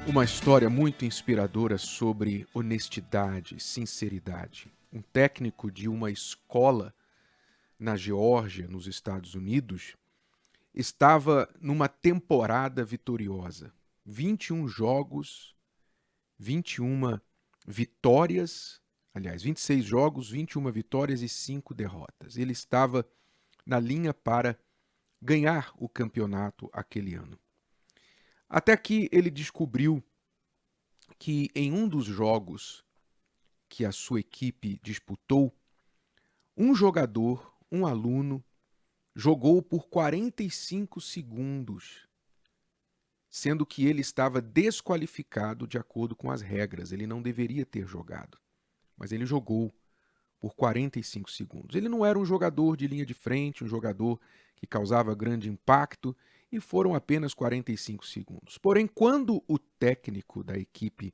Uma história muito inspiradora sobre honestidade, sinceridade. Um técnico de uma escola na Geórgia, nos Estados Unidos, estava numa temporada vitoriosa. 21 jogos, 21 vitórias, aliás, 26 jogos, 21 vitórias e 5 derrotas. Ele estava na linha para ganhar o campeonato aquele ano. Até que ele descobriu que em um dos jogos que a sua equipe disputou, um jogador, um aluno, jogou por 45 segundos, sendo que ele estava desqualificado de acordo com as regras. Ele não deveria ter jogado, mas ele jogou por 45 segundos. Ele não era um jogador de linha de frente, um jogador que causava grande impacto, e foram apenas 45 segundos. Porém, quando o técnico da equipe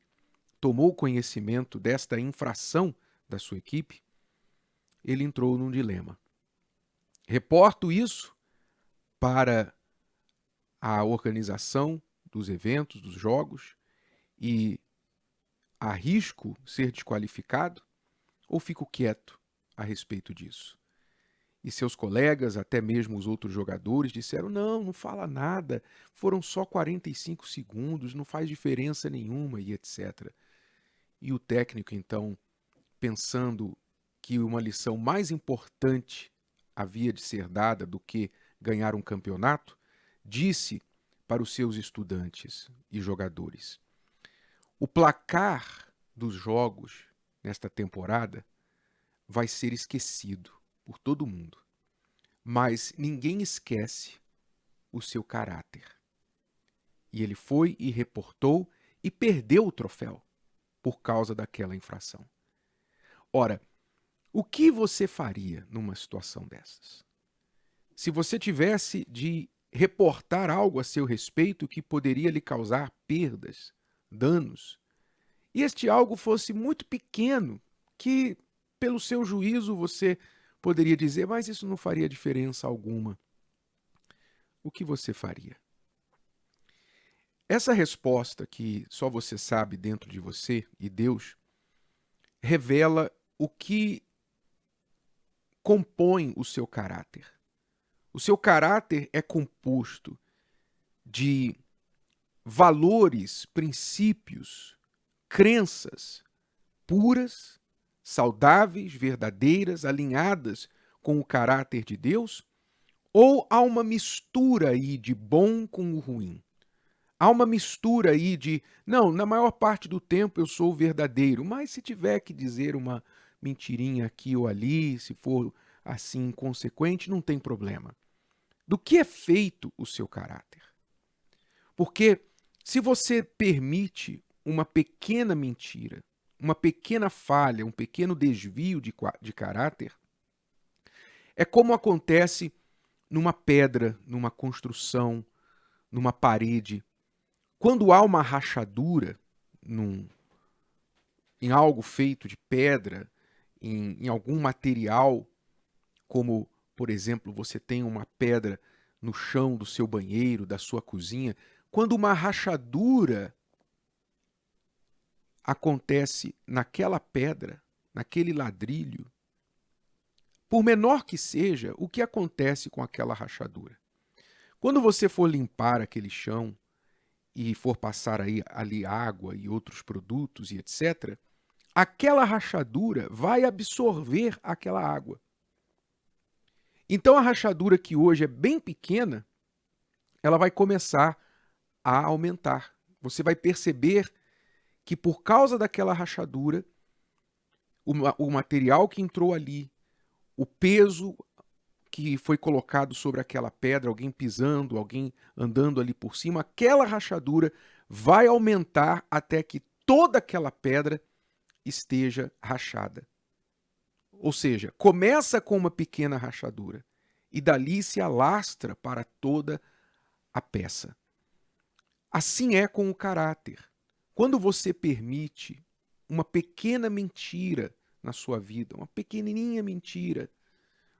tomou conhecimento desta infração da sua equipe, ele entrou num dilema. Reporto isso para a organização dos eventos, dos jogos, e arrisco ser desqualificado, ou fico quieto a respeito disso? E seus colegas, até mesmo os outros jogadores, disseram: não fala nada, foram só 45 segundos, não faz diferença nenhuma, e etc. E o técnico, então, pensando que uma lição mais importante havia de ser dada do que ganhar um campeonato, disse para os seus estudantes e jogadores: o placar dos jogos nesta temporada vai ser esquecido por todo mundo, mas ninguém esquece o seu caráter. E ele foi e reportou e perdeu o troféu por causa daquela infração. Ora, o que você faria numa situação dessas? Se você tivesse de reportar algo a seu respeito que poderia lhe causar perdas, danos, e este algo fosse muito pequeno, que pelo seu juízo você poderia dizer: mas isso não faria diferença alguma. O que você faria? Essa resposta, que só você sabe dentro de você e Deus, revela o que compõe o seu caráter. O seu caráter é composto de valores, princípios, crenças puras, saudáveis, verdadeiras, alinhadas com o caráter de Deus? Ou há uma mistura aí de bom com o ruim? Há uma mistura aí de, não, na maior parte do tempo eu sou verdadeiro, mas se tiver que dizer uma mentirinha aqui ou ali, se for assim inconsequente, não tem problema. Do que é feito o seu caráter? Porque se você permite uma pequena mentira, uma pequena falha, um pequeno desvio de caráter, é como acontece numa pedra, numa construção, numa parede. Quando há uma rachadura em algo feito de pedra, em algum material, como, por exemplo, você tem uma pedra no chão do seu banheiro, da sua cozinha, quando uma rachadura acontece naquela pedra, naquele ladrilho, por menor que seja, o que acontece com aquela rachadura? Quando você for limpar aquele chão e for passar ali água e outros produtos e etc., aquela rachadura vai absorver aquela água. Então a rachadura, que hoje é bem pequena, ela vai começar a aumentar. Você vai perceber que por causa daquela rachadura, o material que entrou ali, o peso que foi colocado sobre aquela pedra, alguém pisando, alguém andando ali por cima, aquela rachadura vai aumentar até que toda aquela pedra esteja rachada. Ou seja, começa com uma pequena rachadura e dali se alastra para toda a peça. Assim é com o caráter. Quando você permite uma pequena mentira na sua vida, uma pequenininha mentira,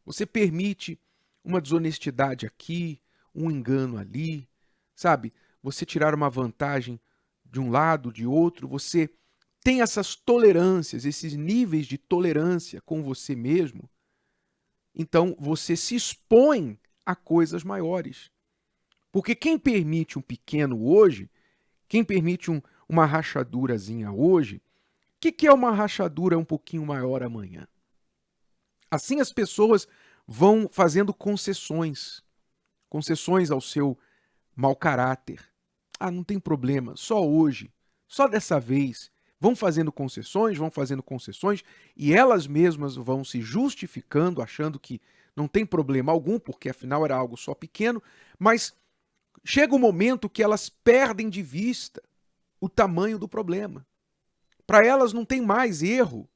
você permite uma desonestidade aqui, um engano ali, sabe? Você tirar uma vantagem de um lado, de outro, você tem essas tolerâncias, esses níveis de tolerância com você mesmo, então você se expõe a coisas maiores. Porque quem permite um pequeno hoje, quem permite uma rachadurazinha hoje, o que é uma rachadura um pouquinho maior amanhã? Assim as pessoas vão fazendo concessões ao seu mau caráter. Ah, não tem problema, só hoje, só dessa vez. Vão fazendo concessões, e elas mesmas vão se justificando, achando que não tem problema algum, porque afinal era algo só pequeno, mas chega um momento que elas perdem de vista o tamanho do problema. Para elas não tem mais erro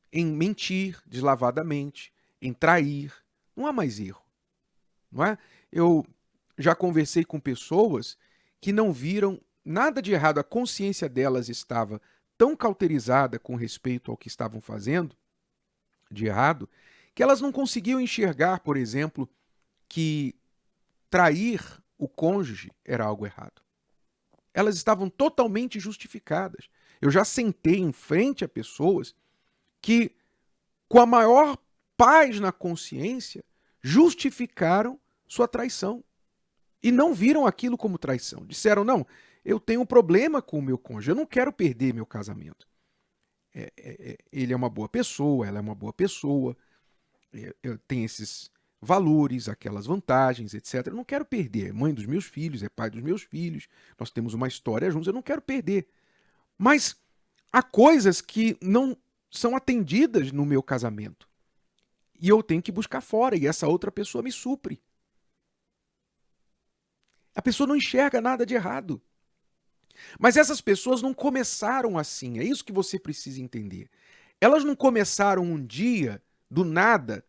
em mentir deslavadamente, em trair. Não há mais erro, não é? Eu já conversei com pessoas que não viram nada de errado. A consciência delas estava tão cauterizada com respeito ao que estavam fazendo de errado, que elas não conseguiam enxergar, por exemplo, que trair o cônjuge era algo errado. Elas estavam totalmente justificadas. Eu já sentei em frente a pessoas que, com a maior paz na consciência, justificaram sua traição. E não viram aquilo como traição. Disseram, não, eu tenho um problema com o meu cônjuge, eu não quero perder meu casamento. Ele é uma boa pessoa, ela é uma boa pessoa, tem esses valores, aquelas vantagens, etc. Eu não quero perder. É mãe dos meus filhos, é pai dos meus filhos, nós temos uma história juntos, eu não quero perder. Mas há coisas que não são atendidas no meu casamento. E eu tenho que buscar fora, e essa outra pessoa me supre. A pessoa não enxerga nada de errado. Mas essas pessoas não começaram assim, é isso que você precisa entender. Elas não começaram um dia, do nada,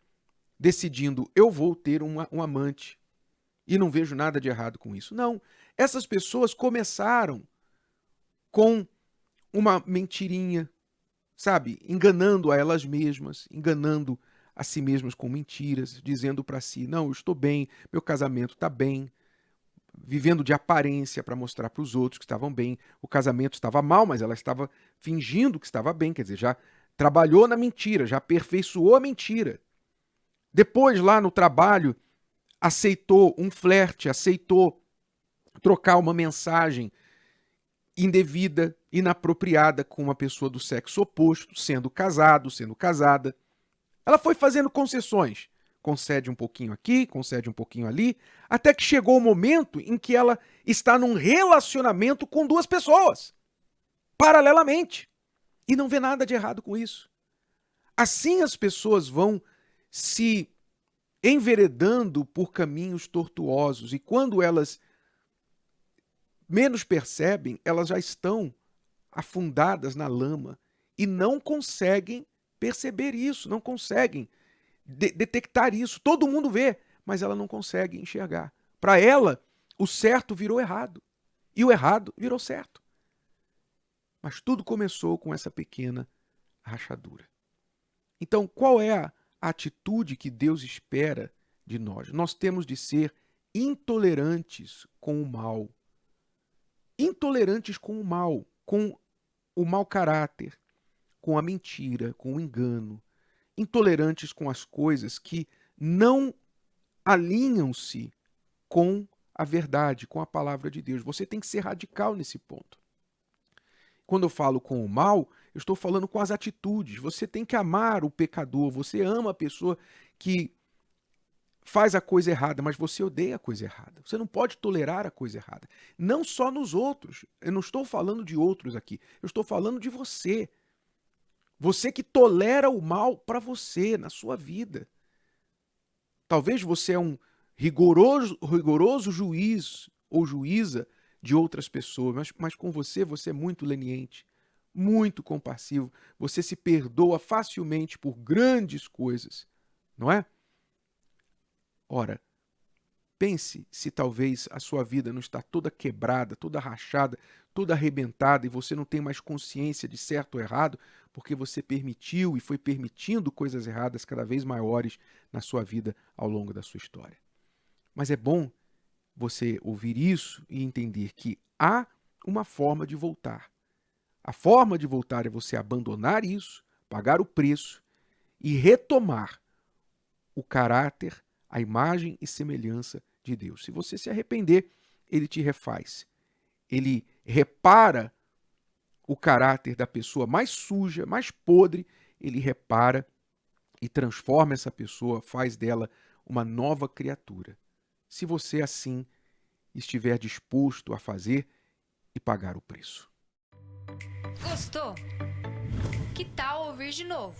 decidindo, eu vou ter um amante. E não vejo nada de errado com isso. Não. Essas pessoas começaram com uma mentirinha, sabe? Enganando a elas mesmas, enganando a si mesmas com mentiras, dizendo para si, não, eu estou bem, meu casamento está bem, vivendo de aparência para mostrar para os outros que estavam bem. O casamento estava mal, mas ela estava fingindo que estava bem, quer dizer, já trabalhou na mentira, já aperfeiçoou a mentira. Depois, lá no trabalho, aceitou um flerte, aceitou trocar uma mensagem indevida, inapropriada com uma pessoa do sexo oposto, sendo casado, sendo casada. Ela foi fazendo concessões. Concede um pouquinho aqui, concede um pouquinho ali, até que chegou o momento em que ela está num relacionamento com duas pessoas, paralelamente, e não vê nada de errado com isso. Assim as pessoas vão se enveredando por caminhos tortuosos, e quando elas menos percebem, elas já estão afundadas na lama e não conseguem perceber isso, não conseguem detectar isso. Todo mundo vê, mas ela não consegue enxergar. Para ela, o certo virou errado e o errado virou certo. Mas tudo começou com essa pequena rachadura. Então, qual é a atitude que Deus espera de nós? Nós temos de ser intolerantes com o mal. Intolerantes com o mal, com o mau caráter, com a mentira, com o engano. Intolerantes com as coisas que não alinham-se com a verdade, com a palavra de Deus. Você tem que ser radical nesse ponto. Quando eu falo com o mal, eu estou falando com as atitudes. Você tem que amar o pecador, você ama a pessoa que faz a coisa errada, mas você odeia a coisa errada. Você não pode tolerar a coisa errada. Não só nos outros. Eu não estou falando de outros aqui. Eu estou falando de você. Você que tolera o mal para você, na sua vida. Talvez você é um rigoroso juiz ou juíza de outras pessoas, mas com você é muito leniente, muito compassivo. Você se perdoa facilmente por grandes coisas, não é? Ora, pense se talvez a sua vida não está toda quebrada, toda rachada, toda arrebentada e você não tem mais consciência de certo ou errado, porque você permitiu e foi permitindo coisas erradas cada vez maiores na sua vida ao longo da sua história. Mas é bom você ouvir isso e entender que há uma forma de voltar. A forma de voltar é você abandonar isso, pagar o preço e retomar o caráter, a imagem e semelhança de Deus. Se você se arrepender, ele te refaz. Ele repara o caráter da pessoa mais suja, mais podre, ele repara e transforma essa pessoa, faz dela uma nova criatura. Se você assim estiver disposto a fazer e pagar o preço. Gostou? Que tal ouvir de novo?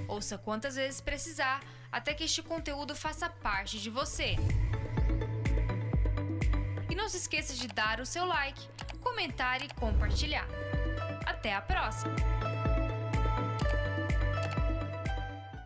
Ouça quantas vezes precisar, até que este conteúdo faça parte de você. E não se esqueça de dar o seu like, comentar e compartilhar. Até a próxima!